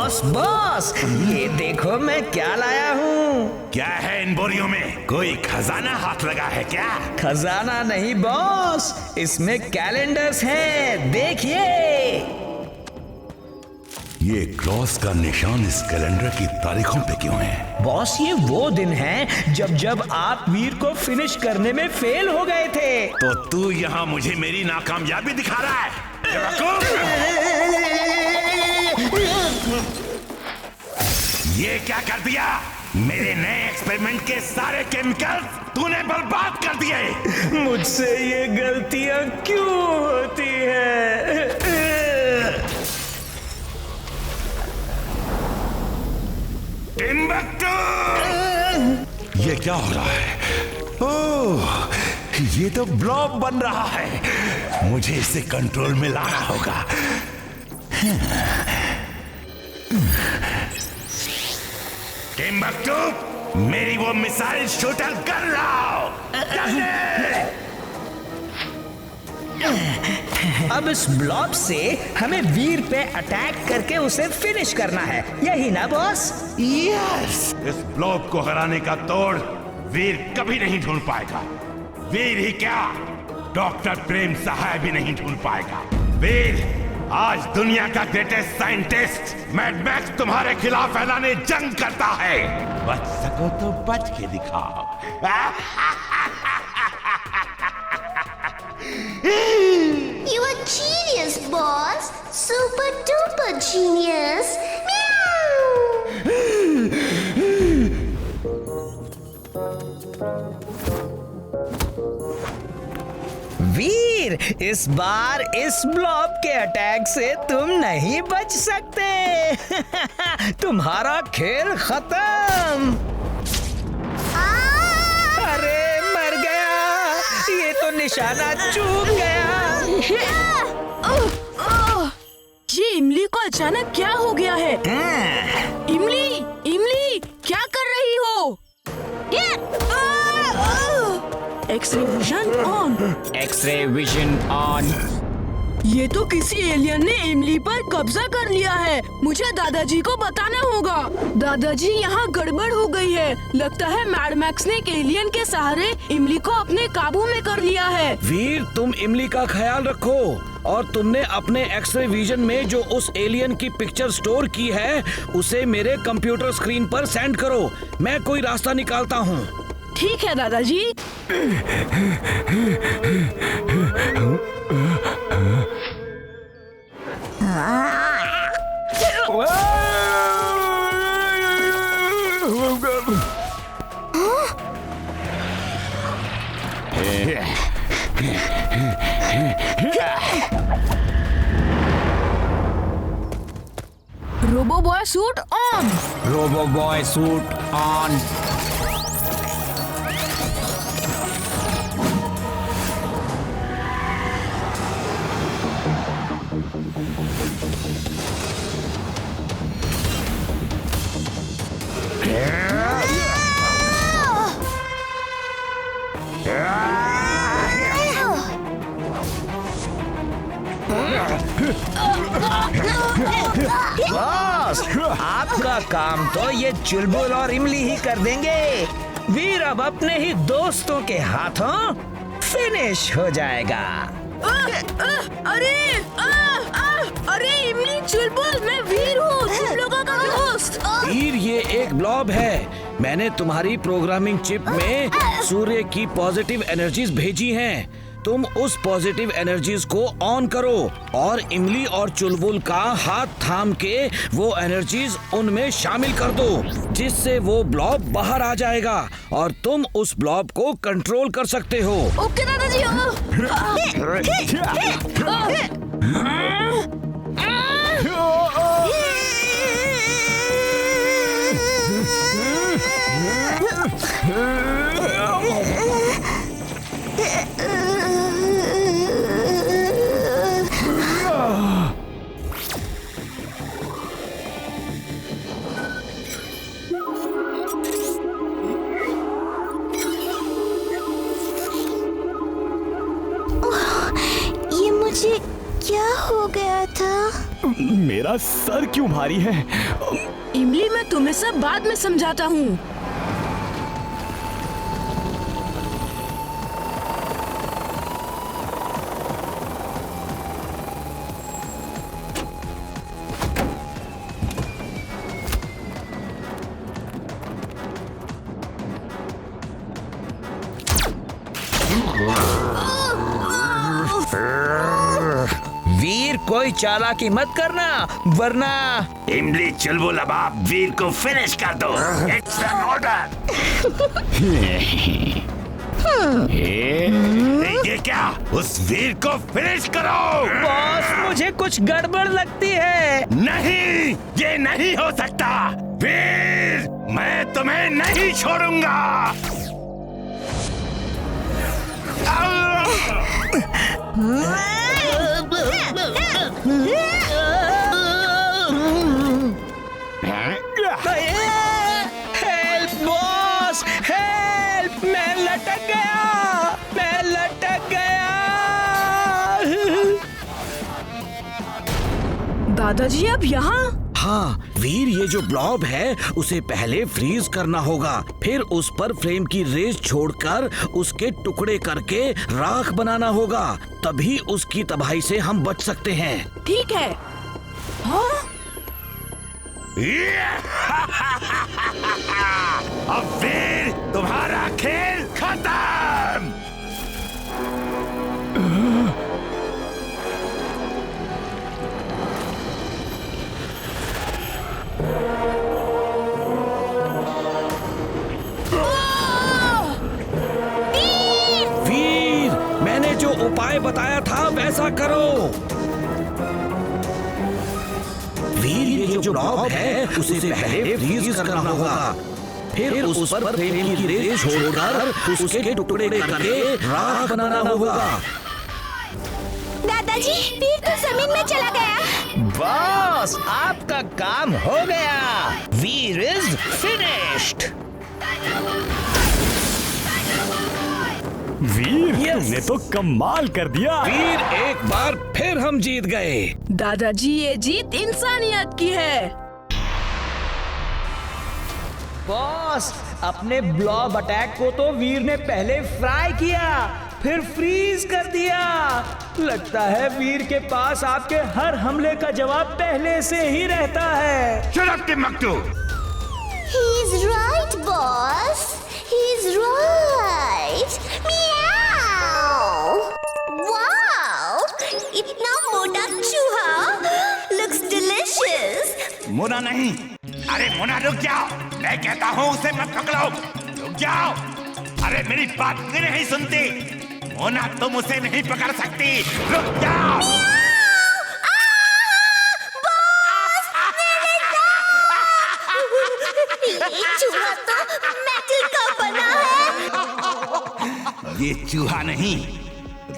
Boss boss, ये देखो मैं क्या लाया हूँ। क्या है इन बोरियों में? कोई खजाना हाथ लगा है क्या? खजाना नहीं बॉस, इसमें कैलेंडर्स हैं, देखिए। ये क्रॉस का निशान इस कैलेंडर की तारीखों पे क्यों है? बॉस ये वो दिन है जब आप वीर को फिनिश करने में फेल हो गए थे। तो तू यहाँ मुझे मेरी नाकामयाबी दिखा रहा है? ये क्या कर दिया? मेरे नए एक्सपेरिमेंट के सारे केमिकल्स तूने बर्बाद कर दिए। मुझसे ये गलतियां क्यों होती है? टिम्बक्टू! ये क्या हो रहा है? ओह, ये तो ब्लॉब बन रहा है। मुझे इसे कंट्रोल में लाना होगा। टिम्बक्टू, मेरी वो मिसाइल शूटर कर रहा हो। अब इस ब्लॉब से हमें वीर पे अटैक करके उसे फिनिश करना है, यही ना बॉस? यस! इस ब्लॉब को हराने का तोड़ वीर कभी नहीं ढूंढ पाएगा। वीर ही क्या, डॉक्टर प्रेम सहाय भी नहीं ढूंढ पाएगा। वीर, आज दुनिया का ग्रेटेस्ट साइंटिस्ट मैड मैक्स तुम्हारे खिलाफ ऐलाने जंग करता है। बच सको तो बच के दिखाओ। You are genius, boss. Super duper genius. Meow. वीर, इस बार इस ब्लॉब के अटैक से तुम नहीं बच सकते। तुम्हारा खेल खत्म। अरे मर गया, ये तो निशाना चूक गया। ये इमली को अचानक क्या हो गया है? इमली, इमली, क्या कर रही हो? X-ray vision on. X-ray vision on. ये तो किसी एलियन ने इमली पर कब्जा कर लिया है। मुझे दादाजी को बताना होगा। दादाजी, यहाँ गड़बड़ हो गई है। लगता है मैड मैक्स ने एक एलियन के सहारे इमली को अपने काबू में कर लिया है। वीर, तुम इमली का ख्याल रखो और तुमने अपने एक्सरे विजन में जो उस एलियन की पिक्चर स्टोर की है उसे मेरे कंप्यूटर स्क्रीन पर सेंड करो। मैं कोई रास्ता निकालता हूँ। ठीक है दादाजी। Robo boy suit on. Robo boy suit on. Boss, आपका काम तो ये चुलबुल और इमली ही कर देंगे। वीर अब अपने ही दोस्तों के हाथों फिनिश हो जाएगा। अरे इमली, चुलबुल, मैं वीर हूँ, तुम लोगों का दोस्त। वीर, ये एक ब्लॉब है। मैंने तुम्हारी प्रोग्रामिंग चिप में सूर्य की पॉजिटिव एनर्जीज भेजी हैं। तुम उस पॉजिटिव एनर्जीज को ऑन करो और इमली और चुलबुल का हाथ थाम के वो एनर्जीज उनमें शामिल कर दो, जिससे वो ब्लॉब बाहर आ जाएगा और तुम उस ब्लॉब को कंट्रोल कर सकते हो। ओके दादाजी। ये मुझे क्या हो गया था? मेरा सर क्यों भारी है मैं तुम्हें सब बाद में समझाता हूँ। वीर कोई चालाकी मत करना वरना इमली चुलबुल, अब आप वीर को फिनिश कर दो। It's an order. ये क्या? उस वीर को फिनिश करो। बॉस मुझे कुछ गड़बड़ लगती है। नहीं, ये नहीं हो सकता। वीर, मैं तुम्हें नहीं छोड़ूंगा। Help boss, help! मैं लटक गया, मैं लटक गया। दादाजी अब यहाँ? हाँ वीर, ये जो ब्लॉब है उसे पहले फ्रीज करना होगा, फिर उस पर फ्लेम की रेस छोड़कर उसके टुकड़े करके राख बनाना होगा, तभी उसकी तबाही से हम बच सकते हैं। ठीक है। हाँ? अब वीर, तुम्हारा खेल खत्म। वीर, मैंने जो उपाय बताया था वैसा करो। वीर, ये जो ब्लॉब है उसे पहले फ्रीज करना होगा, फिर उस पर फ्लेम की रेस छोड़कर उसके टुकड़े करके राख बनाना होगा। दादाजी, वीर तो जमीन में चला गया। बॉस आपका काम हो गया। वीर इज फिनिश्ड। वीर, तुमने तो कमाल कर दिया। वीर, एक बार फिर हम जीत गए। दादाजी, ये जीत इंसानियत की है। बॉस अपने ब्लॉब अटैक को तो वीर ने पहले फ्राई किया, फिर फ्रीज कर दिया। लगता है वीर के पास आपके हर हमले का जवाब पहले से ही रहता है। Shut up, Timbuktu! He's right, boss. He's right. Meow. Wow! इतना मोटा चूहा looks delicious. मोना नहीं, अरे मोना रुक जाओ। मैं कहता हूँ उसे मत पकड़ो। रुक जाओ। अरे मेरी बात क्यों नहीं सुनती? मोना, तुम उसे नहीं पकड़ सकती। रुक जाओ। ये चूहा तो मेटल का बना है। ये चूहा नहीं,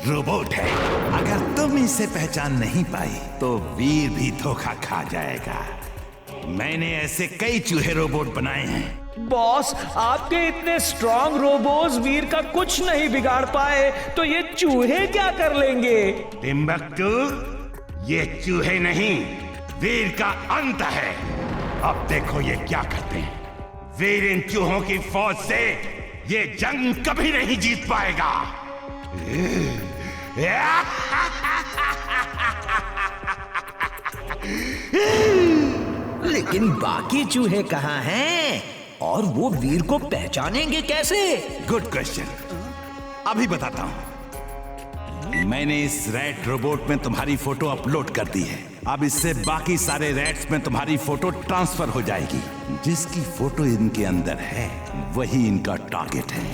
रोबोट है। अगर तुम इसे पहचान नहीं पाई तो वीर भी धोखा खा जाएगा। मैंने ऐसे कई चूहे रोबोट बनाए हैं। बॉस आपके इतने स्ट्रॉन्ग रोबोस वीर का कुछ नहीं बिगाड़ पाए, तो ये चूहे क्या कर लेंगे? टिम्बक्टू, ये चूहे नहीं, वीर का अंत है। अब देखो ये क्या करते हैं। वीर इन चूहों की फौज से ये जंग कभी नहीं जीत पाएगा। लेकिन बाकी चूहे कहाँ हैं? और वो वीर को पहचानेंगे कैसे? गुड क्वेश्चन, अभी बताता हूं। मैंने इस रैट रोबोट में तुम्हारी फोटो अपलोड कर दी है। अब इससे बाकी सारे रैट्स में तुम्हारी फोटो ट्रांसफर हो जाएगी। जिसकी फोटो इनके अंदर है वही इनका टारगेट है।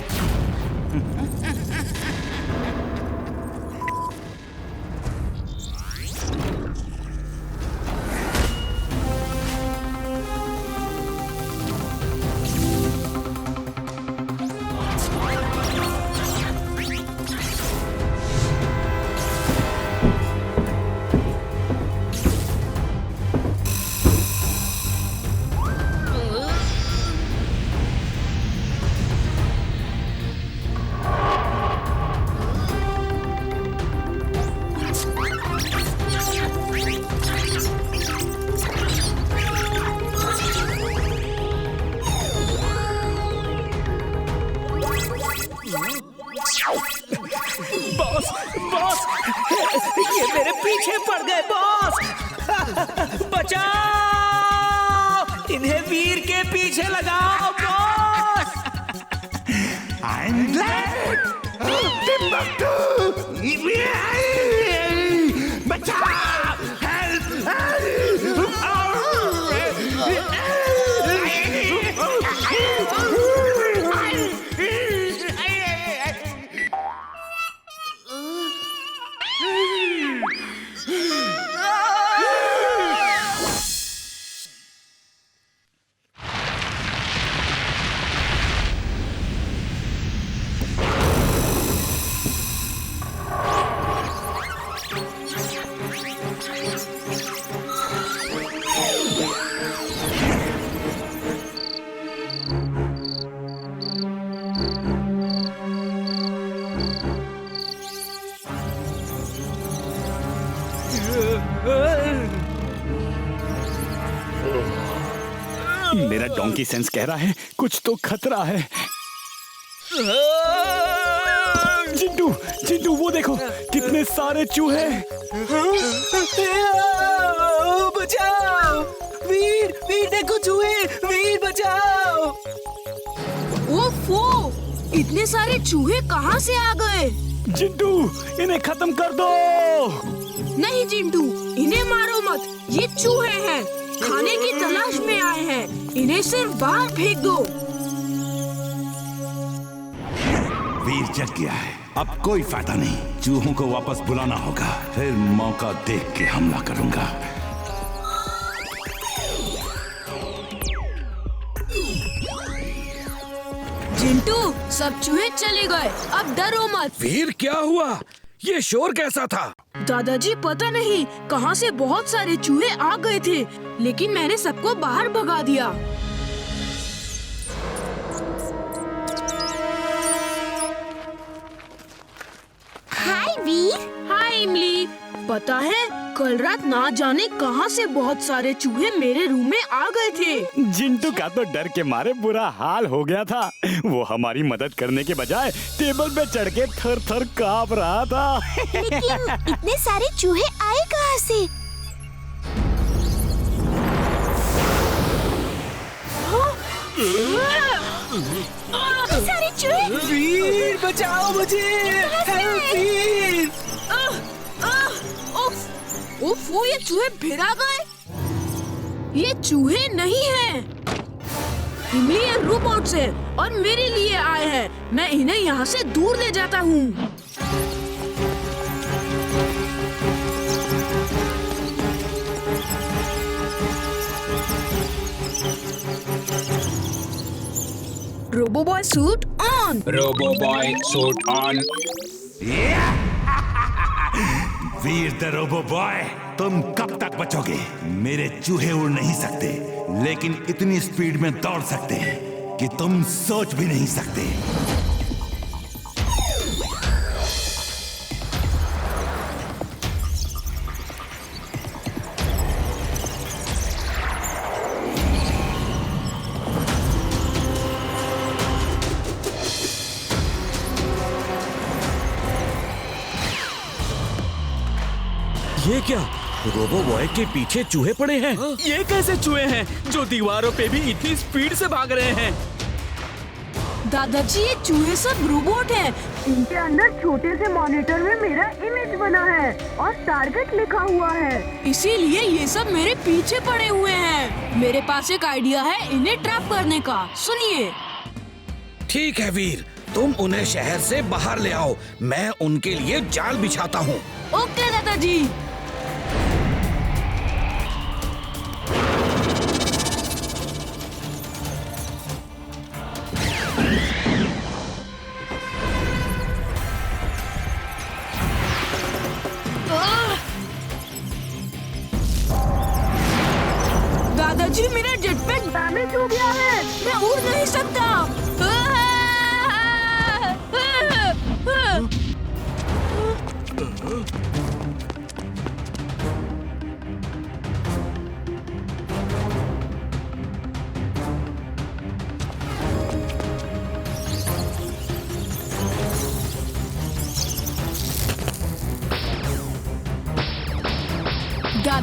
पीछे पड़ गए बॉस। बचाओ, इन्हें वीर के पीछे लगाओ बॉस। I'm glad! Timbuktu! बचाओ! Help! मेरा डोंकी सेंस कह रहा है कुछ तो खतरा है। चिंटू, चिंटू वो देखो कितने सारे चूहे। बचाओ, वीर, वीर देखो चूहे, वीर बचाओ। ओफो, इतने सारे चूहे कहाँ से आ गए? चिंटू इन्हें खत्म कर दो। नहीं चिंटू, इन्हें मारो मत, ये चूहे हैं, खाने की तलाश में आए हैं, इन्हें सिर्फ बाहर फेंक दो। वीर जग गया है, अब कोई फायदा नहीं। चूहों को वापस बुलाना होगा, फिर मौका देख के हमला करूंगा। चिंटू, सब चूहे चले गए, अब डरो मत। वीर क्या हुआ? ये शोर कैसा था? दादाजी पता नहीं कहाँ से बहुत सारे चूहे आ गए थे, लेकिन मैंने सबको बाहर भगा दिया। हाय वीर। हाय इमली, पता है कल रात ना जाने कहाँ से बहुत सारे चूहे मेरे रूम में आ गए थे। चिंटू का तो डर के मारे बुरा हाल हो गया था। वो हमारी मदद करने के बजाय टेबल पे चढ़ के थर थर कांप रहा था। लेकिन इतने सारे चूहे आए कहाँ से? इतने सारे चूहे! वीर बचाओ मुझे, हेल्प वीर। उफ, वो ये चूहे फिर आ गए। ये चूहे नहीं हैं, इमली ये रोबोट्स हैं और मेरे लिए आए हैं। मैं इन्हें यहाँ से दूर ले जाता हूँ। Robo boy suit on. Robo boy suit on. Veer the robo boy, तुम कब तक बचोगे? मेरे चूहे उड़ नहीं सकते, लेकिन इतनी स्पीड में दौड़ सकते हैं कि तुम सोच भी नहीं सकते। ये क्या? रोबो बॉय के पीछे चूहे पड़े हैं। ये कैसे चूहे हैं जो दीवारों पे भी इतनी स्पीड से भाग रहे हैं? दादाजी, ये चूहे सब रोबोट हैं। इनके अंदर छोटे से मॉनिटर में मेरा इमेज बना है और टारगेट लिखा हुआ है, इसीलिए ये सब मेरे पीछे पड़े हुए हैं। मेरे पास एक आइडिया है इन्हें ट्रैप करने का, सुनिए। ठीक है वीर, तुम उन्हें शहर से बाहर ले आओ, मैं उनके लिए जाल बिछाता हूँ। ओके दादाजी। दादाजी, मेरा जेटपैक डैमेज हो गया है, मैं उड़ नहीं सकता।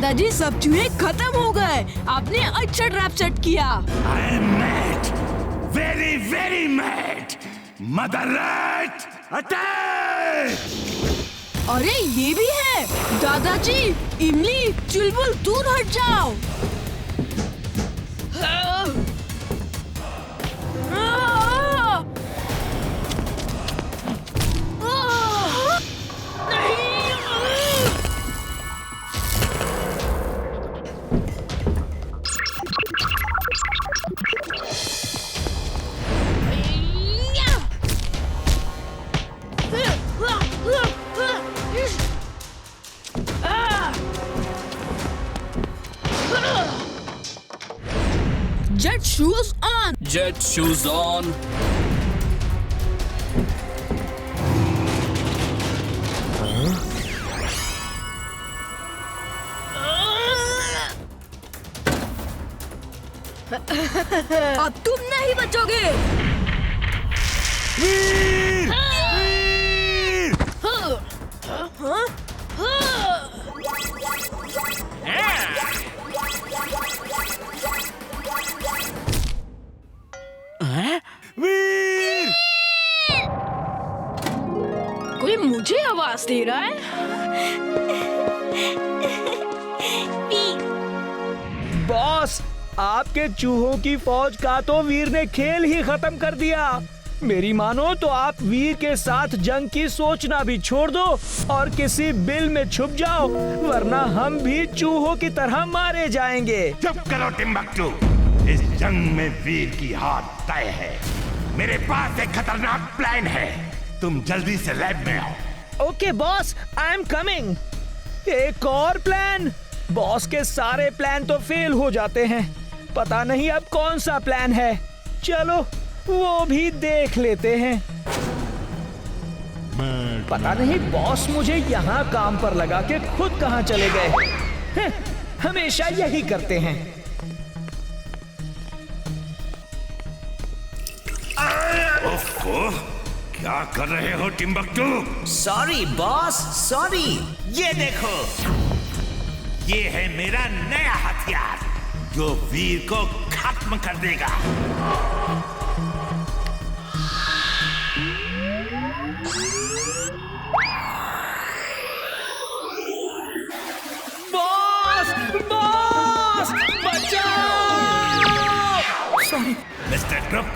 दादाजी सब चूहे खत्म हो गए। आपने अच्छा ट्रैप सेट किया। I am mad, very very mad. Mother rat, attack! अरे ये भी है। दादाजी, इमली, चुलबुल दूर हट जाओ। Jet shoes on. Jet shoes on. अब तुम नहीं बचोगे। वीर! कोई मुझे आवाज दे रहा है। बॉस, आपके चूहों की फौज का तो वीर ने खेल ही खत्म कर दिया। मेरी मानो तो आप वीर के साथ जंग की सोचना भी छोड़ दो और किसी बिल में छुप जाओ, वरना हम भी चूहों की तरह मारे जाएंगे। चुप करो टिम्बकटू, इस जंग में वीर की हार तय है। मेरे पास एक खतरनाक प्लान है, तुम जल्दी से लैब में आओ। Okay boss, I am coming. एक और प्लान? बॉस के सारे प्लान तो फेल हो जाते हैं, पता नहीं अब कौन सा प्लान है। चलो वो भी देख लेते हैं। पता नहीं बॉस मुझे यहाँ काम पर लगा के खुद कहाँ चले गए। हमेशा यही करते हैं। ओफो, क्या कर रहे हो टिम्बकटू? Sorry boss, sorry. ये देखो, ये है मेरा नया हथियार जो वीर को खत्म कर देगा। बॉस, बॉस, बचाओ! सॉरी। मिस्टर ड्रुप,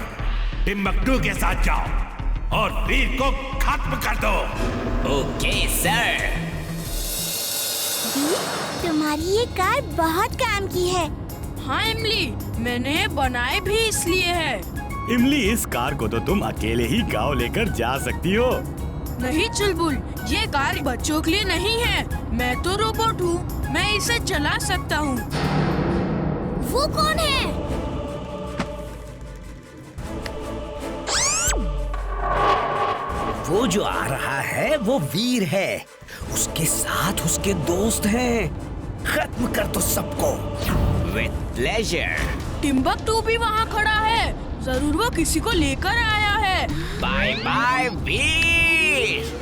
टिम्बकटू के साथ जाओ और वीर को खत्म कर दो। Okay sir. तुम्हारी ये कार बहुत काम की है। हाँ इमली, मैंने बनाए भी इसलिए है। इमली, इस कार को तो तुम अकेले ही गांव लेकर जा सकती हो। नहीं चुलबुल, ये कार बच्चों के लिए नहीं है। मैं तो रोबोट हूँ, मैं इसे चला सकता हूँ। वो कौन है? वो जो आ रहा है वो वीर है, उसके साथ उसके दोस्त हैं। खत्म कर दो सबको। With pleasure. टिम्बकटू भी वहाँ खड़ा है, जरूर वो किसी को लेकर आया है। बाय बाय वीर।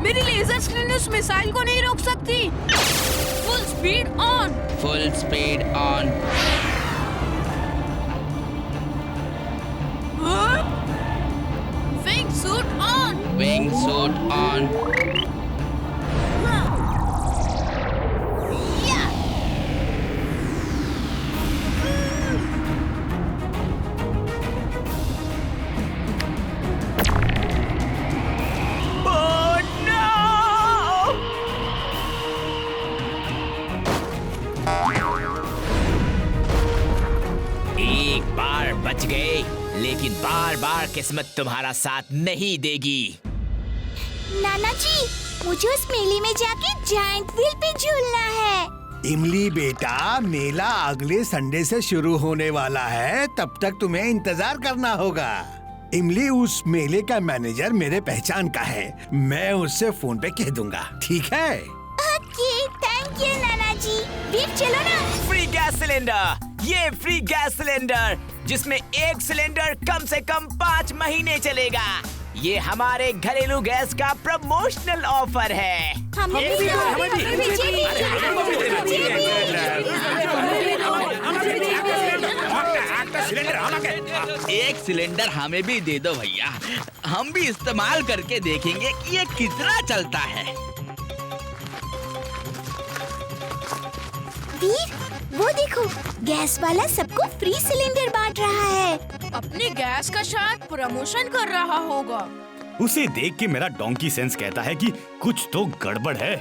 मेरी लेजर स्क्रीन उस मिसाइल को नहीं रोक सकती। Full speed on. Full speed on. Wing suit on. Wing suit on. बच गए, लेकिन बार बार किस्मत तुम्हारा साथ नहीं देगी। नाना जी, मुझे उस मेले में जाके जायंट व्हील पे झूलना है। इमली बेटा, मेला अगले संडे से शुरू होने वाला है, तब तक तुम्हें इंतजार करना होगा। इमली, उस मेले का मैनेजर मेरे पहचान का है, मैं उससे फोन पे कह दूंगा, ठीक है? ओके। ये नाना जी, वीर चलो ना। फ्री गैस सिलेंडर, ये फ्री गैस सिलेंडर जिसमें एक सिलेंडर कम से कम 5 महीने चलेगा। ये हमारे घरेलू गैस का प्रमोशनल ऑफर है। एक सिलेंडर हमें भी दे दो भैया, हम भी इस्तेमाल करके देखेंगे कि ये कितना चलता है। वीर, वो देखो, गैस वाला सबको फ्री सिलेंडर बांट रहा है। अपनी गैस का शायद प्रमोशन कर रहा होगा। उसे देख के मेरा डोंकी सेंस कहता है कि कुछ तो गड़बड़ है।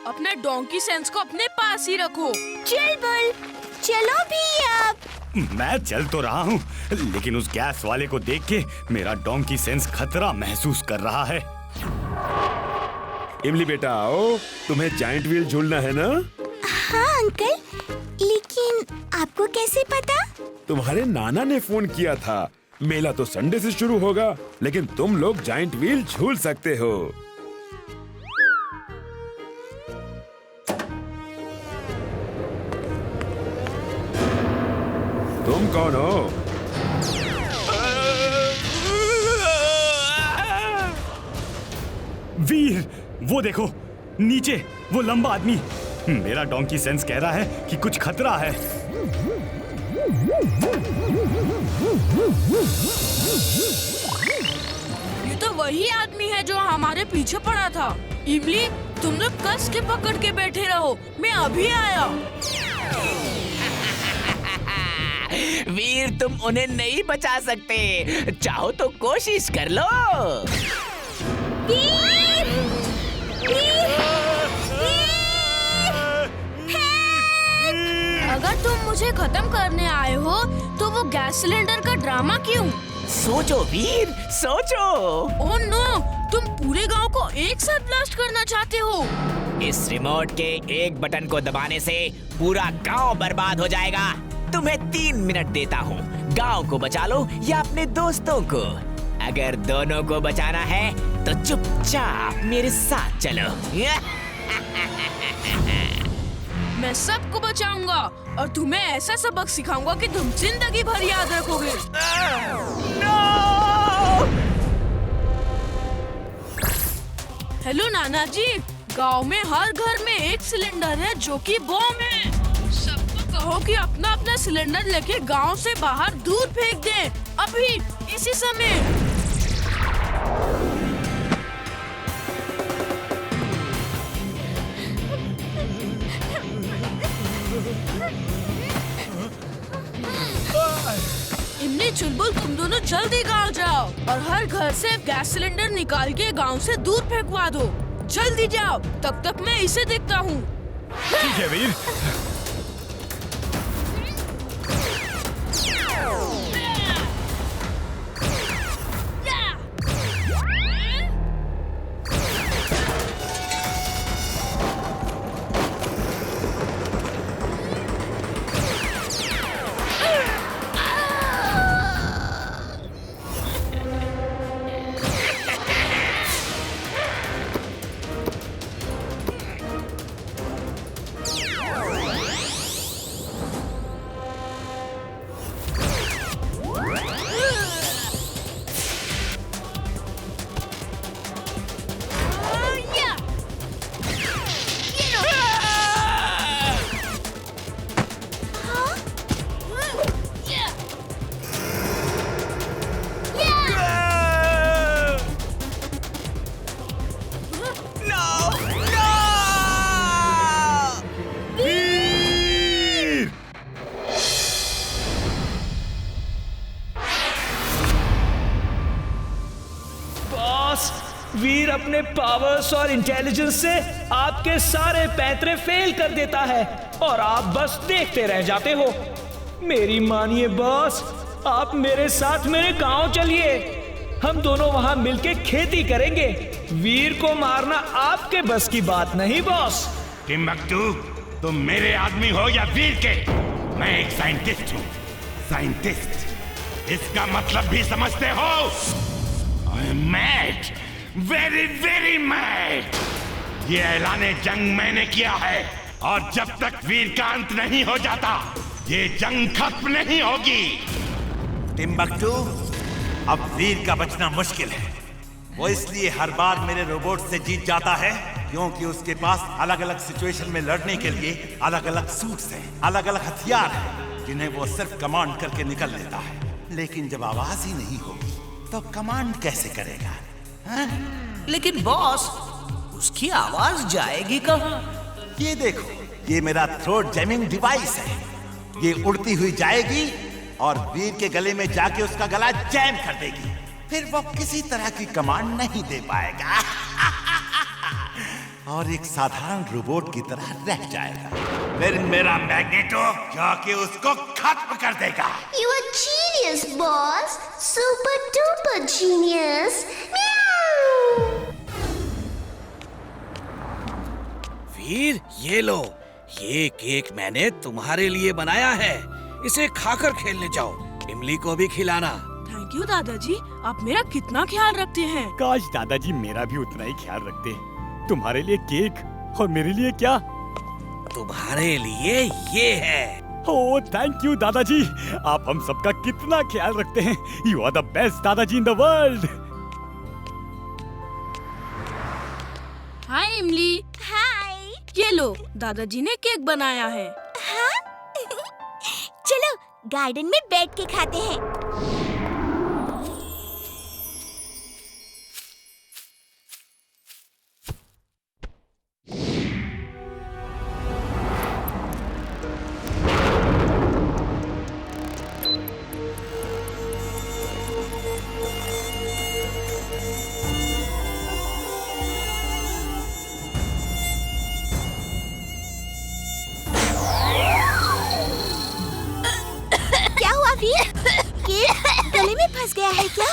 अपने डोंकी सेंस को अपने पास ही रखो। चल बोल, चलो भी अब। मैं चल तो रहा हूँ, लेकिन उस गैस वाले को देख के मेरा डोंकी सेंस खतरा महसूस कर रहा है। इमली बेटा आओ, तुम्हें जायंट व्हील झूलना है ना? हाँ अंकल, लेकिन आपको कैसे पता? तुम्हारे नाना ने फोन किया था। मेला तो संडे से शुरू होगा, लेकिन तुम लोग जायंट व्हील झूल सकते हो। तुम कौन हो? वीर, वो देखो नीचे वो लंबा आदमी। मेरा डोंकी सेंस कह रहा है कि कुछ खतरा है। ये तो वही आदमी है जो हमारे पीछे पड़ा था। इमली, तुम लोग कस के पकड़ के बैठे रहो, मैं अभी आया। वीर, तुम उन्हें नहीं बचा सकते, चाहो तो कोशिश कर लो। वीर! वीर! अगर तुम मुझे खत्म करने आए हो, तो वो गैस सिलेंडर का ड्रामा क्यों? सोचो वीर, सोचो। ओह नो, तुम पूरे गांव को एक साथ ब्लास्ट करना चाहते हो। इस रिमोट के एक बटन को दबाने से पूरा गांव बर्बाद हो जाएगा। तुम्हें 3 मिनट देता हूँ, गांव को बचा लो या अपने दोस्तों को। अगर दोनों को बचाना है तो चुपचाप मेरे साथ चलो। मैं सबको बचाऊंगा और तुम्हें ऐसा सबक सिखाऊंगा कि तुम जिंदगी भर याद रखोगे। हेलो नाना जी, गांव में हर घर में एक सिलेंडर है जो कि बम है। सबको कहो कि अपना अपना सिलेंडर लेके गांव से बाहर दूर फेंक दें, अभी इसी समय। इमली, चुलबुल, तुम दोनों जल्दी गांव जाओ और हर घर से गैस सिलेंडर निकाल के गांव से दूर फेंकवा दो। जल्दी जाओ, तब तक मैं इसे देखता हूँ। ठीक है वीर। वीर अपने पावर्स और इंटेलिजेंस से आपके सारे पैंतरे फेल कर देता है और आप बस देखते रह जाते हो। मेरी मानिए बॉस, आप मेरे साथ मेरे गांव चलिए, हम दोनों वहां मिलके खेती करेंगे। वीर को मारना आपके बस की बात नहीं बॉस। टिम्बकटू, तुम मेरे आदमी हो या वीर के? मैं एक साइंटिस्ट हूँ। साइंटिस्ट, इसका मतलब भी समझते हो? I am mad, very very mad. ये ऐलाने जंग मैंने किया है और जब तक वीर का अंत नहीं हो जाता ये जंग खत्म नहीं होगी। टिम्बकटू, अब वीर का बचना मुश्किल है। वो इसलिए हर बार मेरे रोबोट से जीत जाता है क्योंकि उसके पास अलग अलग सिचुएशन में लड़ने के लिए अलग अलग सूट्स हैं, अलग अलग हथियार हैं जिन्हें वो सिर्फ कमांड करके निकल लेता है। लेकिन जब आवाज ही नहीं होगी तो कमांड कैसे करेगा? हा? लेकिन बॉस, उसकी आवाज जाएगी कहाँ? ये देखो, ये मेरा थ्रोट जैमिंग डिवाइस है। ये उड़ती हुई जाएगी और वीर के गले में जाके उसका गला जैम कर देगी। फिर वो किसी तरह की कमांड नहीं दे पाएगा और एक साधारण रोबोट की तरह रह जाएगा। फिर मेरा मैग्नेटो जाके उसको खत्म कर देगा। You are genius, boss. Super duper genius. Meow. वीर, ये लो, ये केक मैंने तुम्हारे लिए बनाया है। इसे खाकर खेलने जाओ। इमली को भी खिलाना। थैंक यू दादाजी, आप मेरा कितना ख्याल रखते हैं। काश दादाजी मेरा भी उतना ही ख्याल रखते। तुम्हारे लिए केक और मेरे लिए क्या? तुम्हारे लिए ये है। ओह थैंक यू दादाजी, आप हम सबका कितना ख्याल रखते हैं। यू आर द बेस्ट दादाजी इन द वर्ल्ड। हाय इमली। हाय। ये लो, दादाजी ने केक बनाया है। हाँ? चलो गार्डन में बैठ के खाते हैं। गले में फंस गया है क्या?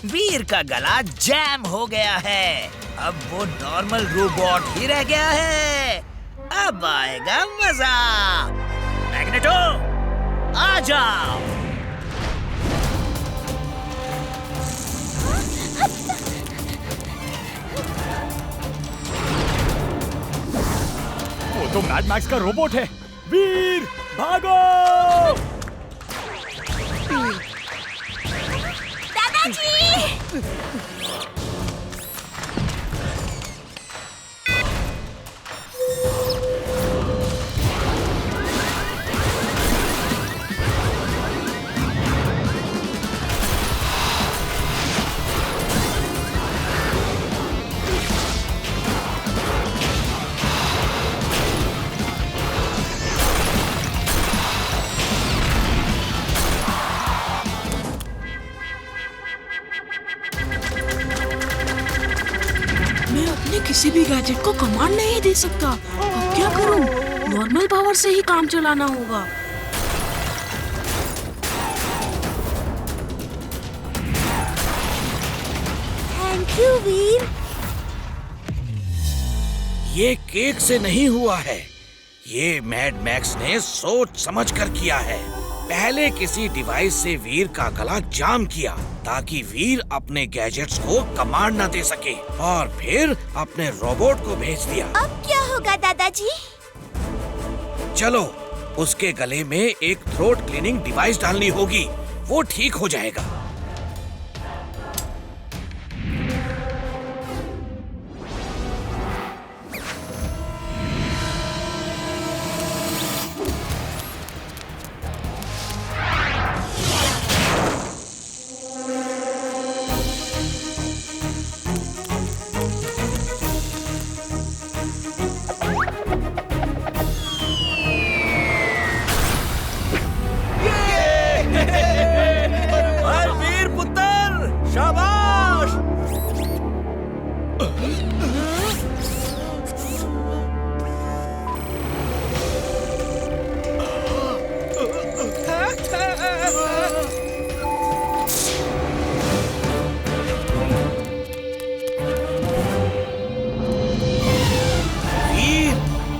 वीर का गला जैम हो गया है। अब वो नॉर्मल रोबोट ही रह गया है। अब आएगा मजा। मैग्नेटो, आ जाओ। वो तो मैड मैक्स का रोबोट है। वीर, भागो! दादाजी! किसी भी गैजेट को कमांड नहीं दे सकता। अब क्या करूं? नॉर्मल पावर से ही काम चलाना होगा। थैंक यू वीर। ये केक से नहीं हुआ है। ये मैड मैक्स ने सोच समझ कर किया है। पहले किसी डिवाइस से वीर का गला जाम किया ताकि वीर अपने गैजेट्स को कमांड न दे सके, और फिर अपने रोबोट को भेज दिया। अब क्या होगा दादाजी? चलो, उसके गले में एक थ्रोट क्लीनिंग डिवाइस डालनी होगी। वो ठीक हो जाएगा।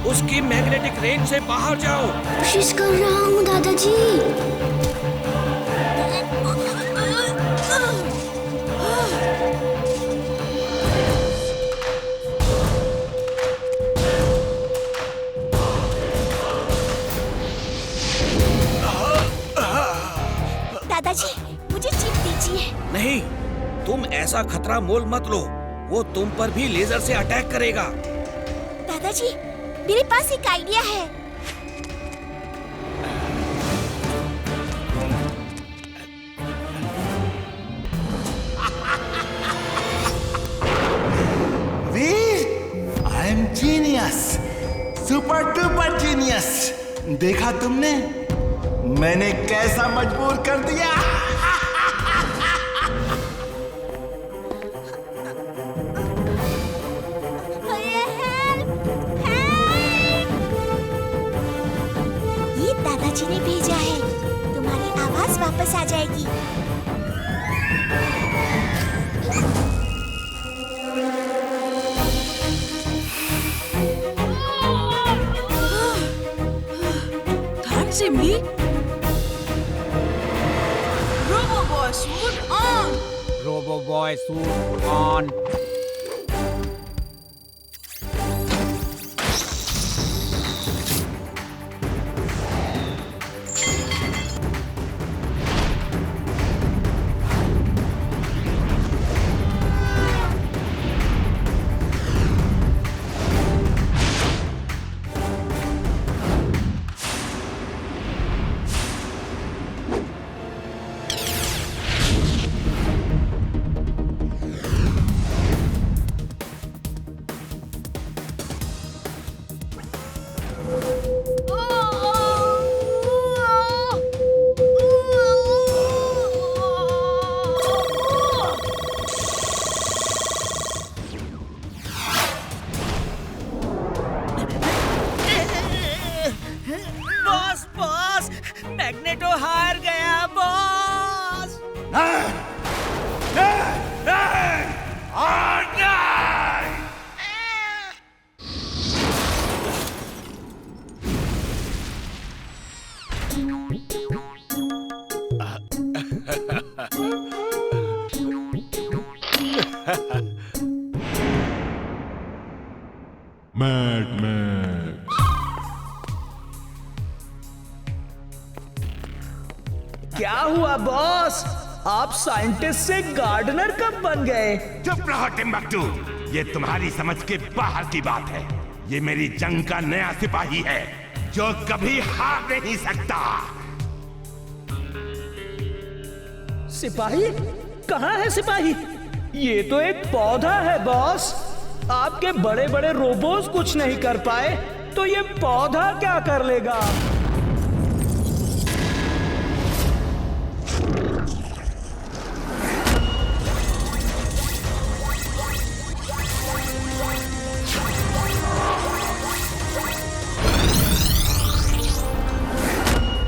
उसकी मैग्नेटिक रेंज से बाहर जाओ। कोशिश कर रहा हूँ दादाजी। नहीं, तुम ऐसा खतरा मोल मत लो। वो तुम पर भी लेजर से अटैक करेगा। दादाजी, मेरे पास एक आइडिया है। Veer, I am genius, super duper genius. देखा तुमने, मैंने कैसा मजबूर कर दिया। ये दादाजी ने भेजा है। तुम्हारी आवाज वापस आ जाएगी। Thanks Imli. Robo boy suit on. Robo boy suit on. Boss, Magneto हार गया बॉस। Mad max. क्या हुआ बॉस? आप साइंटिस्ट से गार्डनर कब बन गए? चुप रहो टिम्बकटू, ये तुम्हारी समझ के बाहर की बात है। ये मेरी जंग का नया सिपाही है जो कभी हार नहीं सकता। सिपाही? कहाँ है सिपाही? ये तो एक पौधा है बॉस। आपके बड़े बड़े रोबोट्स कुछ नहीं कर पाए तो ये पौधा क्या कर लेगा?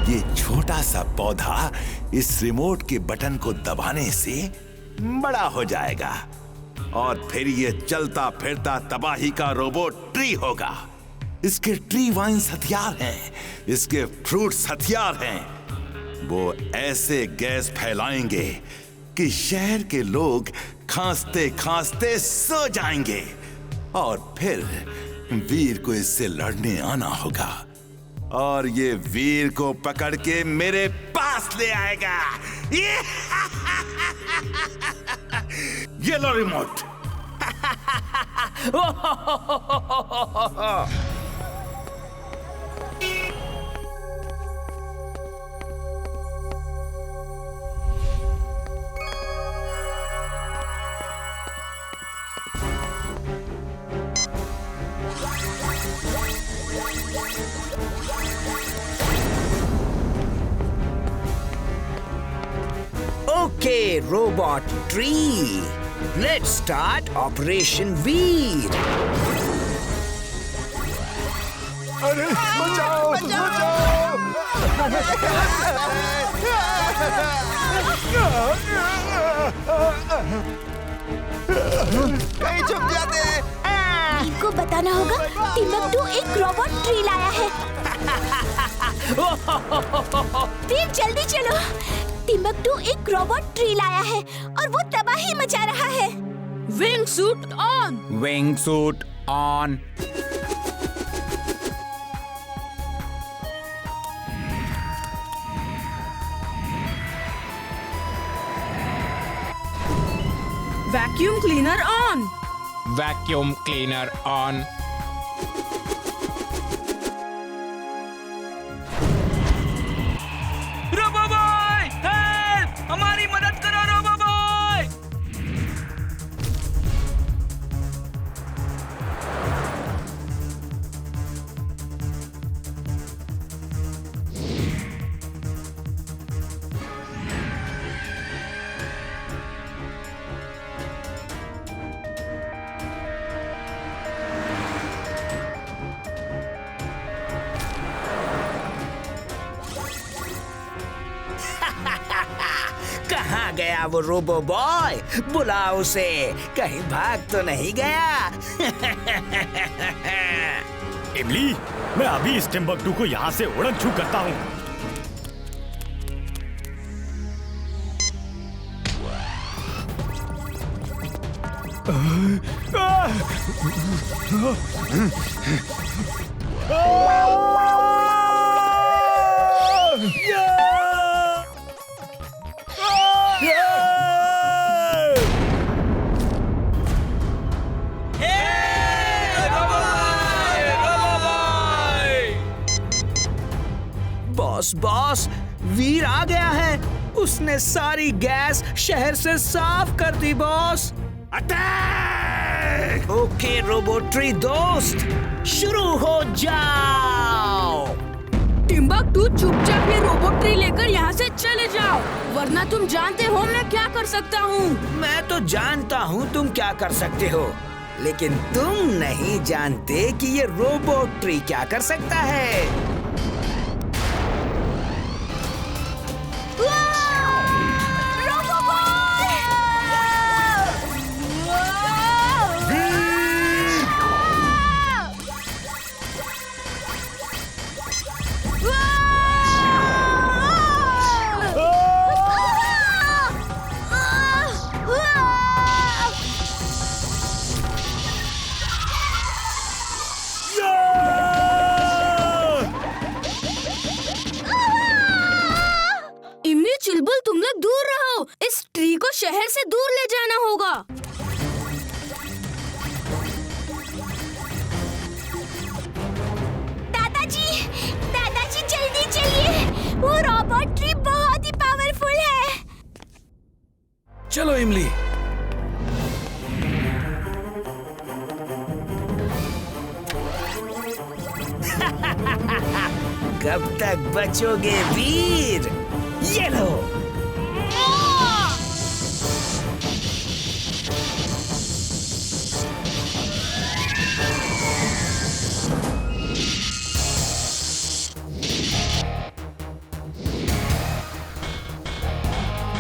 ये छोटा सा पौधा इस रिमोट के बटन को दबाने से बड़ा हो जाएगा और फिर ये चलता फिरता तबाही का रोबोट ट्री होगा। इसके ट्री वाइन्स हथियार हैं, इसके फ्रूट्स हथियार हैं। वो ऐसे गैस फैलाएंगे कि शहर के लोग खांसते खांसते सो जाएंगे और फिर वीर को इससे लड़ने आना होगा और ये वीर को पकड़ के मेरे पास ले आएगा। ये लो remote. Okay, robot tree. Let's start Operation Veer. अरे बचाओ, बचाओ! कहीं छुप जाते हैं। इनको बताना होगा टिम्बकटू एक रोबोट ट्री लाया है। फिर जल्दी चलो। टिम्बकटू एक रोबोट ट्री लाया है और वो तबाही मचा रहा है। Wing suit on. Wing suit on. Vacuum cleaner on. Vacuum cleaner on. Robo boy, help! हमारी मदद करो रोबो बॉय। कहाँ गया वो रोबो बॉय? बुलाओ उसे, कहीं भाग तो नहीं गया? इमली, मैं अभी इस टिम्बकटू को यहाँ से उड़न छू करता हूँ। बॉस, वीर आ गया है। उसने सारी गैस शहर से साफ कर दी बॉस। अटैक! ओके रोबोट्री दोस्त, शुरू हो जाओ। टिम्बकटू, चुपचाप ये रोबोट्री लेकर यहाँ से चले जाओ, वरना तुम जानते हो मैं क्या कर सकता हूँ। मैं तो जानता हूँ तुम क्या कर सकते हो, लेकिन तुम नहीं जानते कि ये रोबोट्री क्या कर सकता है। शहर से दूर ले जाना होगा। दादाजी जल्दी चलिए, वो रोबोट ट्री बहुत ही पावरफुल है। चलो इमली। कब तक बचोगे वीर? ये लो।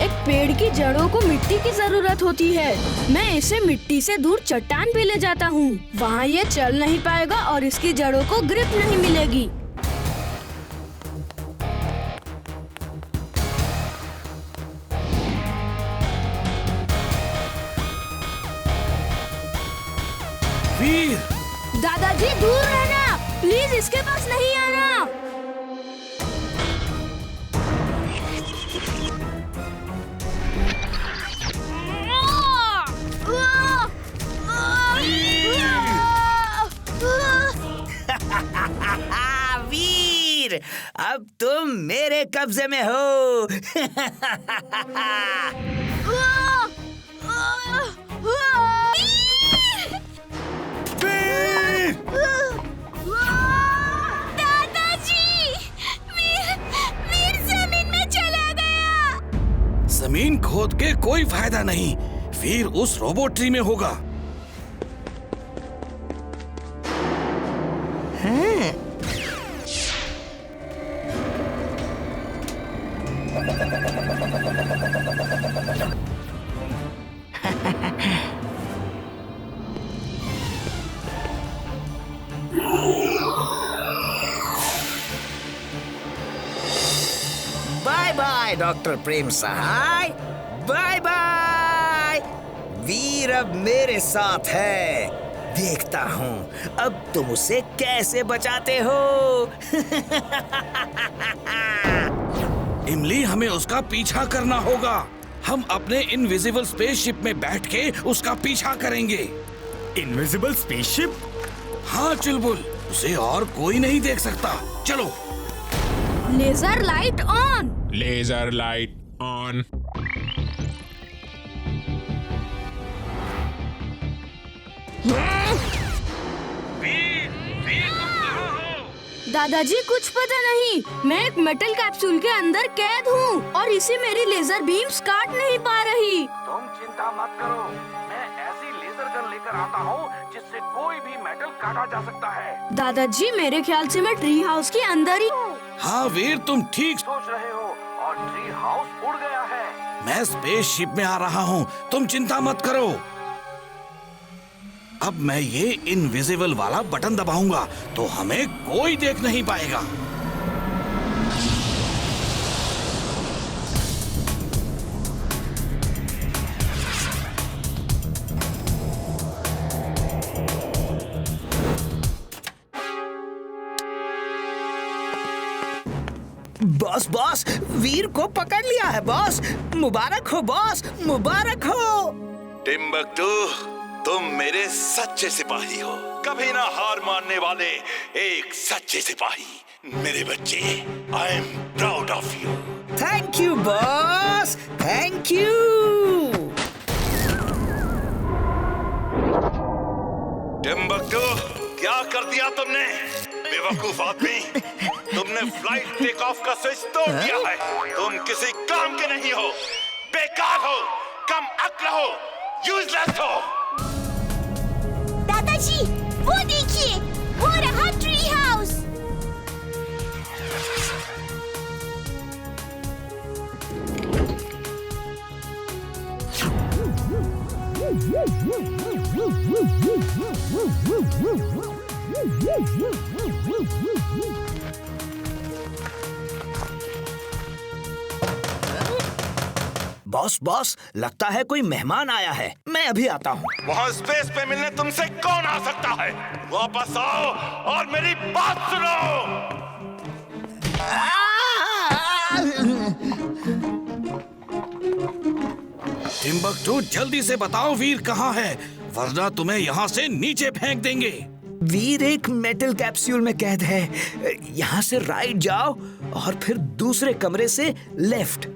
एक पेड़ की जड़ों को मिट्टी की जरूरत होती है। मैं इसे मिट्टी से दूर चट्टान पे ले जाता हूँ। वहाँ ये चल नहीं पाएगा और इसकी जड़ों को ग्रिप नहीं मिलेगी। वीर! दादाजी दूर रहना, प्लीज इसके पास नहीं आना। वीर, अब तुम मेरे कब्जे में हो। दादाजी, वीर जमीन में चला गया। जमीन खोद के कोई फायदा नहीं, वीर उस रोबोट ट्री में होगा। Bye bye doctor Prem Sahay, bye bye. Veer अब मेरे साथ है, देखता हूँ अब तुम उसे कैसे बचाते हो। इमली, हमें उसका पीछा करना होगा। हम अपने इनविजिबल स्पेसशिप में बैठ के उसका पीछा करेंगे। Invisible spaceship? हाँ चुलबुल, उसे और कोई नहीं देख सकता। चलो। Laser light on. Laser light on. दादाजी कुछ पता नहीं, मैं एक मेटल कैप्सूल के अंदर कैद हूँ और इसे मेरी लेजर बीम्स काट नहीं पा रही। तुम चिंता मत करो, मैं ऐसी लेजर गन लेकर आता हूँ जिससे कोई भी मेटल काटा जा सकता है। दादाजी मेरे ख्याल से मैं ट्री हाउस के अंदर ही हूँ। हाँ वीर, तुम ठीक सोच रहे हो और ट्री हाउस उड़ गया है। मैं स्पेसशिप में आ रहा हूँ, तुम चिंता मत करो। अब मैं ये इनविजिबल वाला बटन दबाऊंगा तो हमें कोई देख नहीं पाएगा। बॉस बॉस, वीर को पकड़ लिया है बॉस। मुबारक हो बॉस, मुबारक हो। टिम्बक्टू, तुम मेरे सच्चे सिपाही हो, कभी ना हार मानने वाले एक सच्चे सिपाही। मेरे बच्चे, I am proud of you. Thank you boss, thank you. Timbuktu, क्या कर दिया तुमने? बेवकूफ आदमी, तुमने फ्लाइट टेक ऑफ का स्विच तोड़ दिया है। तुम किसी काम के नहीं हो, बेकार हो, कम अक्ल हो, यूजलेस हो। दादाजी, वो देखिए, वो रहा ट्री हाउस। बॉस बॉस, लगता है कोई मेहमान आया है, मैं अभी आता हूँ। वहाँ स्पेस पे मिलने तुमसे कौन आ सकता है? वापस आओ और मेरी बात सुनो। टिम्बक्टू, जल्दी से बताओ वीर कहाँ है, वरना तुम्हें यहाँ से नीचे फेंक देंगे। वीर एक मेटल कैप्सूल में कैद है। यहाँ से राइट जाओ और फिर दूसरे कमरे से लेफ्ट,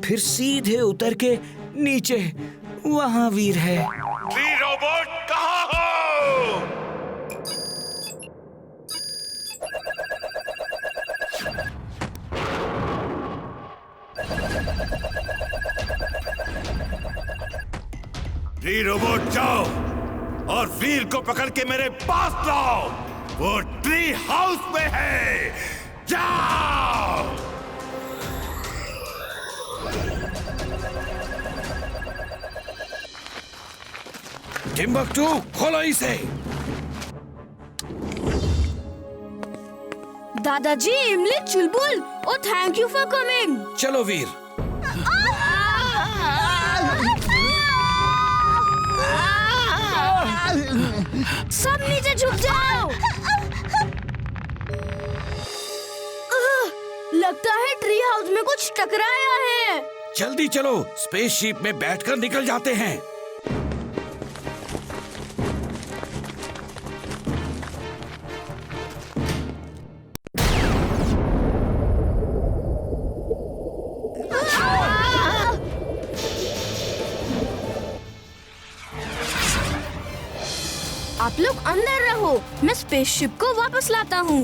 फिर सीधे उतर के नीचे, वहाँ वीर है। ट्री रोबोट कहाँ हो? ट्री रोबोट जाओ और वीर को पकड़ के मेरे पास लाओ। वो ट्री हाउस में है, जाओ। टिम्बक्टू, खोलो इसे। दादाजी, इमली, चुलबुल, ओ थैंक यू फॉर कमिंग। चलो वीर। सब नीचे झुक जाओ। लगता है ट्री हाउस में कुछ टकराया है। जल्दी चलो, स्पेसशिप में बैठकर निकल जाते हैं। आप लोग अंदर रहो, मैं स्पेसशिप को वापस लाता हूँ।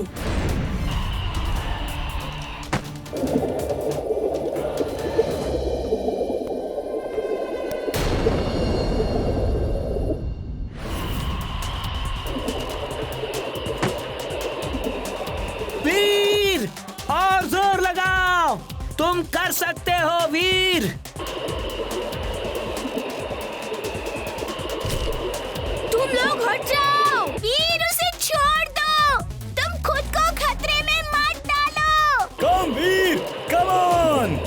वीर, और जोर लगाओ, तुम कर सकते हो वीर। तुम लोग हट जाओ। वीर, उसे छोड़ दो, तुम खुद को खतरे में मत डालो। कम वीर, कम ऑन।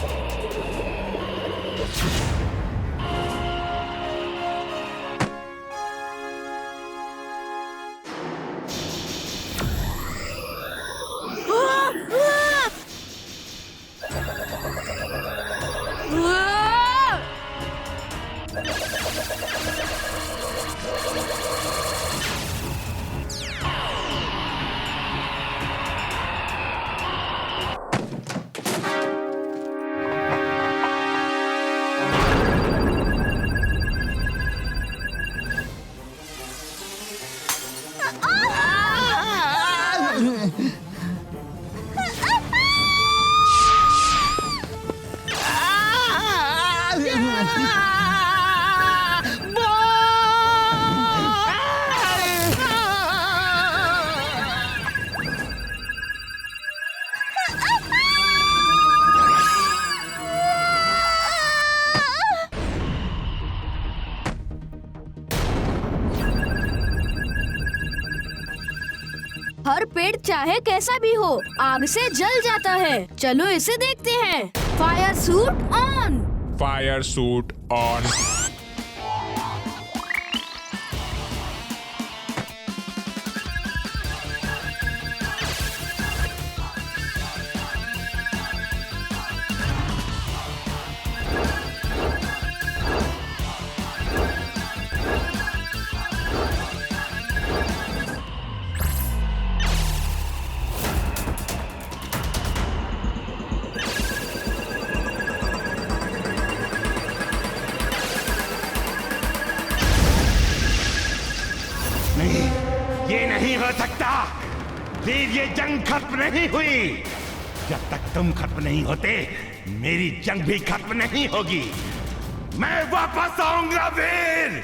हर पेड़ चाहे कैसा भी हो आग से जल जाता है। चलो इसे देखते हैं। Fire suit on. Fire suit on. नहीं, ये नहीं हो सकता। वीर, ये जंग खत्म नहीं हुई। जब तक तुम खत्म नहीं होते मेरी जंग भी खत्म नहीं होगी। मैं वापस आऊंगा वीर।